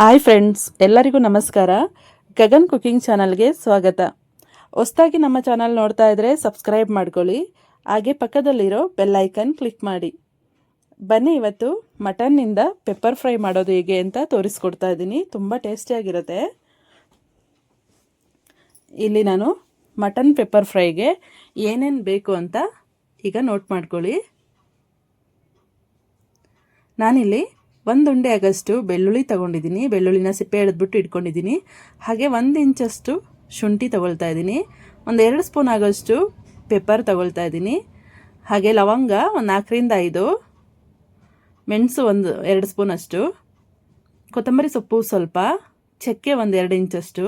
Hi friends, ಎಲ್ಲರಿಗೂ ನಮಸ್ಕಾರ. Gagan cooking ಚಾನಲ್ಗೆ ಸ್ವಾಗತ. ಹೊಸದಾಗಿ ನಮ್ಮ ಚಾನಲ್ ನೋಡ್ತಾ ಇದ್ದರೆ ಸಬ್ಸ್ಕ್ರೈಬ್ ಮಾಡ್ಕೊಳ್ಳಿ, ಹಾಗೆ ಪಕ್ಕದಲ್ಲಿರೋ ಬೆಲ್ ಐಕನ್ ಕ್ಲಿಕ್ ಮಾಡಿ. ಬನ್ನಿ, ಇವತ್ತು ಮಟನ್ನಿಂದ ಪೆಪ್ಪರ್ ಫ್ರೈ ಮಾಡೋದು ಹೇಗೆ ಅಂತ ತೋರಿಸ್ಕೊಡ್ತಾ ಇದ್ದೀನಿ. ತುಂಬ ಟೇಸ್ಟಿಯಾಗಿರುತ್ತೆ. ಇಲ್ಲಿ ನಾನು ಮಟನ್ ಪೆಪ್ಪರ್ ಫ್ರೈಗೆ ಏನೇನು ಬೇಕು ಅಂತ ಈಗ ನೋಟ್ ಮಾಡ್ಕೊಳ್ಳಿ. ನಾನಿಲ್ಲಿ 1 ಉಂಡೆ ಆಗಷ್ಟು ಬೆಳ್ಳುಳ್ಳಿ ತೊಗೊಂಡಿದ್ದೀನಿ. ಬೆಳ್ಳುಳ್ಳಿನ ಸಿಪ್ಪೆ ಎಳೆದ್ಬಿಟ್ಟು ಇಟ್ಕೊಂಡಿದ್ದೀನಿ. ಹಾಗೆ 1 ಇಂಚಷ್ಟು ಶುಂಠಿ ತೊಗೊಳ್ತಾ ಇದ್ದೀನಿ. 2 ಸ್ಪೂನ್ ಆಗೋಷ್ಟು ಪೆಪ್ಪರ್ ತೊಗೊಳ್ತಾ ಇದ್ದೀನಿ. ಹಾಗೆ ಲವಂಗ 4ರಿಂದ 5, ಮೆಣಸು 2 ಸ್ಪೂನಷ್ಟು, ಕೊತ್ತಂಬರಿ ಸೊಪ್ಪು ಸ್ವಲ್ಪ, ಚಕ್ಕೆ 2 ಇಂಚಷ್ಟು,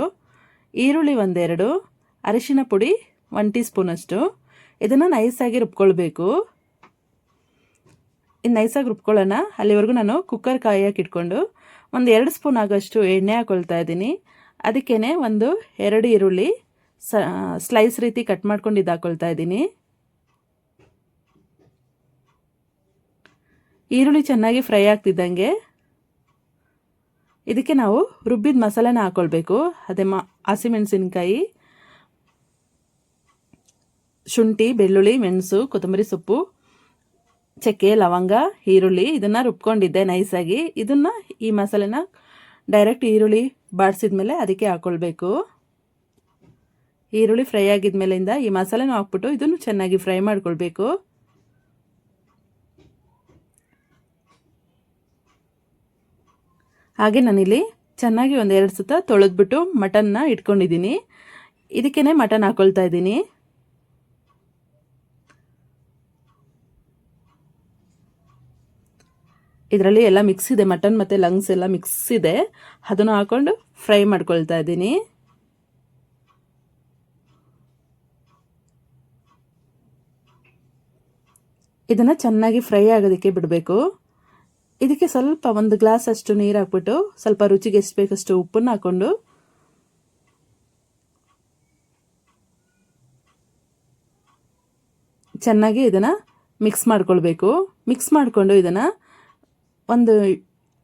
ಈರುಳ್ಳಿ 2, ಅರಿಶಿನ ಪುಡಿ 1 ಟೀ ಸ್ಪೂನಷ್ಟು. ಇದನ್ನು ನೈಸಾಗಿ ರುಬ್ಕೊಳ್ಬೇಕು. ಇನ್ನು ನೈಸಾಗಿ ರುಬ್ಕೊಳ್ಳೋಣ. ಅಲ್ಲಿವರೆಗೂ ನಾನು ಕುಕ್ಕರ್ ಕಾಯಕ್ಕೆ ಇಟ್ಕೊಂಡು 2 ಸ್ಪೂನ್ ಆಗೋಷ್ಟು ಎಣ್ಣೆ ಹಾಕೊಳ್ತಾ ಇದ್ದೀನಿ. ಅದಕ್ಕೇ 2 ಈರುಳ್ಳಿ ಸ್ಲೈಸ್ ರೀತಿ ಕಟ್ ಮಾಡ್ಕೊಂಡು ಹಾಕೊಳ್ತಾ ಇದ್ದೀನಿ. ಈರುಳ್ಳಿ ಚೆನ್ನಾಗಿ ಫ್ರೈ ಆಗ್ತಿದ್ದಂಗೆ ಇದಕ್ಕೆ ನಾವು ರುಬ್ಬಿದ ಮಸಾಲೆನ ಹಾಕೊಳ್ಬೇಕು. ಅದೇ ಹಸಿಮೆಣಸಿನ್ಕಾಯಿ, ಶುಂಠಿ, ಬೆಳ್ಳುಳ್ಳಿ, ಮೆಣಸು, ಕೊತ್ತಂಬರಿ ಸೊಪ್ಪು, ಚಕ್ಕೆ, ಲವಂಗ, ಈರುಳ್ಳಿ ಇದನ್ನು ರುಬ್ಕೊಂಡಿದ್ದೆ ನೈಸಾಗಿ. ಇದನ್ನು ಈ ಮಸಾಲೆನ ಡೈರೆಕ್ಟ್ ಈರುಳ್ಳಿ ಬಾಡಿಸಿದ ಮೇಲೆ ಅದಕ್ಕೆ ಹಾಕ್ಕೊಳ್ಬೇಕು. ಈರುಳ್ಳಿ ಫ್ರೈ ಆಗಿದ ಮೇಲಿಂದ ಈ ಮಸಾಲೆನೂ ಹಾಕ್ಬಿಟ್ಟು ಇದನ್ನು ಚೆನ್ನಾಗಿ ಫ್ರೈ ಮಾಡ್ಕೊಳ್ಬೇಕು. ಹಾಗೆ ನಾನಿಲ್ಲಿ ಚೆನ್ನಾಗಿ 2 ಸುತ್ತ ತೊಳೆದ್ಬಿಟ್ಟು ಮಟನ್ನ ಇಟ್ಕೊಂಡಿದ್ದೀನಿ. ಇದಕ್ಕೇ ಮಟನ್ ಹಾಕ್ಕೊಳ್ತಾ ಇದ್ದೀನಿ. ಇದರಲ್ಲಿ ಎಲ್ಲ ಮಿಕ್ಸ್ ಇದೆ, ಮಟನ್ ಮತ್ತು ಲಂಗ್ಸ್ ಎಲ್ಲ ಮಿಕ್ಸ್ ಇದೆ. ಅದನ್ನು ಹಾಕ್ಕೊಂಡು ಫ್ರೈ ಮಾಡ್ಕೊಳ್ತಾ ಇದ್ದೀನಿ. ಇದನ್ನು ಚೆನ್ನಾಗಿ ಫ್ರೈ ಆಗೋದಕ್ಕೆ ಬಿಡಬೇಕು. ಇದಕ್ಕೆ ಸ್ವಲ್ಪ 1 ಗ್ಲಾಸ್ ಅಷ್ಟು ನೀರು ಹಾಕ್ಬಿಟ್ಟು ಸ್ವಲ್ಪ ರುಚಿಗೆ ಎಷ್ಟು ಬೇಕಷ್ಟು ಉಪ್ಪನ್ನು ಹಾಕ್ಕೊಂಡು ಚೆನ್ನಾಗಿ ಇದನ್ನು ಮಿಕ್ಸ್ ಮಾಡ್ಕೊಳ್ಬೇಕು. ಮಿಕ್ಸ್ ಮಾಡಿಕೊಂಡು ಇದನ್ನು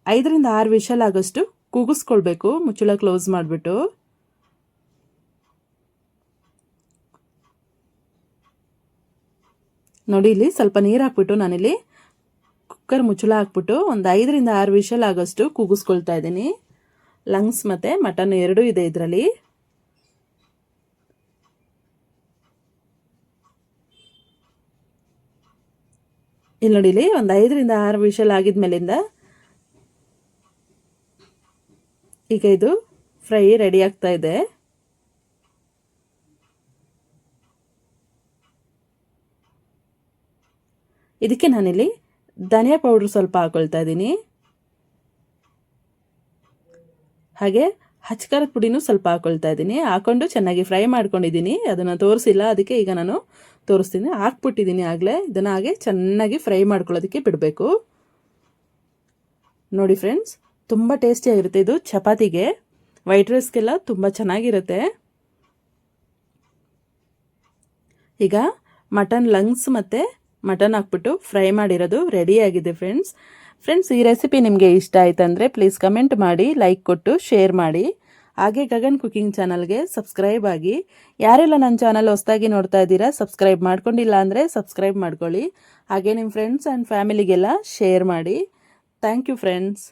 5ರಿಂದ 6 ವಿಷಲ್ ಆಗೋಷ್ಟು ಕೂಗಿಸ್ಕೊಳ್ಬೇಕು, ಮುಚ್ಚಳ ಕ್ಲೋಸ್ ಮಾಡಿಬಿಟ್ಟು. ನೋಡಿ, ಇಲ್ಲಿ ಸ್ವಲ್ಪ ನೀರು ಹಾಕ್ಬಿಟ್ಟು ನಾನಿಲ್ಲಿ ಕುಕ್ಕರ್ ಮುಚ್ಚಳ ಹಾಕ್ಬಿಟ್ಟು 5ರಿಂದ 6 ವಿಷಲ್ ಆಗೋಷ್ಟು ಕೂಗಿಸ್ಕೊಳ್ತಾ ಇದ್ದೀನಿ. ಲಂಗ್ಸ್ ಮತ್ತು ಮಟನ್ ಎರಡೂ ಇದೆ ಇದರಲ್ಲಿ. ಇಲ್ಲಿ ನೋಡಿ, ಇಲ್ಲಿ 5ರಿಂದ 6 ವಿಷಲ್ ಆಗಿದ ಮೇಲಿಂದ ಈಗ ಇದು ಫ್ರೈ ರೆಡಿ ಆಗ್ತಾ ಇದೆ. ಇದಕ್ಕೆ ನಾನಿಲ್ಲಿ ಧನಿಯಾ ಪೌಡ್ರ್ ಸ್ವಲ್ಪ ಹಾಕೊಳ್ತಾ ಇದ್ದೀನಿ. ಹಾಗೆ ಹಚ್ಕಾರದ ಪುಡಿನೂ ಸ್ವಲ್ಪ ಹಾಕೊಳ್ತಾ ಇದ್ದೀನಿ. ಹಾಕೊಂಡು ಚೆನ್ನಾಗಿ ಫ್ರೈ ಮಾಡ್ಕೊಂಡಿದ್ದೀನಿ. ಅದನ್ನು ತೋರಿಸಿಲ್ಲ, ಅದಕ್ಕೆ ಈಗ ನಾನು ತೋರಿಸ್ತೀನಿ. ಹಾಕ್ಬಿಟ್ಟಿದ್ದೀನಿ ಆಗಲೇ. ಇದನ್ನು ಹಾಗೆ ಚೆನ್ನಾಗಿ ಫ್ರೈ ಮಾಡ್ಕೊಳ್ಳೋದಕ್ಕೆ ಬಿಡಬೇಕು. ನೋಡಿ ಫ್ರೆಂಡ್ಸ್, ತುಂಬ ಟೇಸ್ಟಿಯಾಗಿರುತ್ತೆ. ಇದು ಚಪಾತಿಗೆ, ವೈಟ್ ರೈಸ್ಗೆಲ್ಲ ತುಂಬ ಚೆನ್ನಾಗಿರುತ್ತೆ. ಈಗ ಮಟನ್ ಲಂಗ್ಸ್ ಮತ್ತು ಮಟನ್ ಹಾಕ್ಬಿಟ್ಟು ಫ್ರೈ ಮಾಡಿರೋದು ರೆಡಿಯಾಗಿದೆ ಫ್ರೆಂಡ್ಸ್. ಈ ರೆಸಿಪಿ ನಿಮಗೆ ಇಷ್ಟ ಆಯ್ತಂದರೆ ಪ್ಲೀಸ್ ಕಮೆಂಟ್ ಮಾಡಿ, ಲೈಕ್ ಕೊಟ್ಟು ಶೇರ್ ಮಾಡಿ. ಹಾಗೆ ಗಗನ್ ಕುಕಿಂಗ್ ಚಾನಲ್ಗೆ ಸಬ್ಸ್ಕ್ರೈಬ್ ಆಗಿ. ಯಾರೆಲ್ಲ ನನ್ನ ಚಾನಲ್ ಹೊಸದಾಗಿ ನೋಡ್ತಾ ಇದ್ದೀರಾ, ಸಬ್ಸ್ಕ್ರೈಬ್ ಮಾಡ್ಕೊಂಡಿಲ್ಲ ಅಂದರೆ ಸಬ್ಸ್ಕ್ರೈಬ್ ಮಾಡ್ಕೊಳ್ಳಿ. ಹಾಗೆ ನಿಮ್ಮ ಫ್ರೆಂಡ್ಸ್ ಆ್ಯಂಡ್ ಫ್ಯಾಮಿಲಿಗೆಲ್ಲ ಶೇರ್ ಮಾಡಿ. Thank you friends.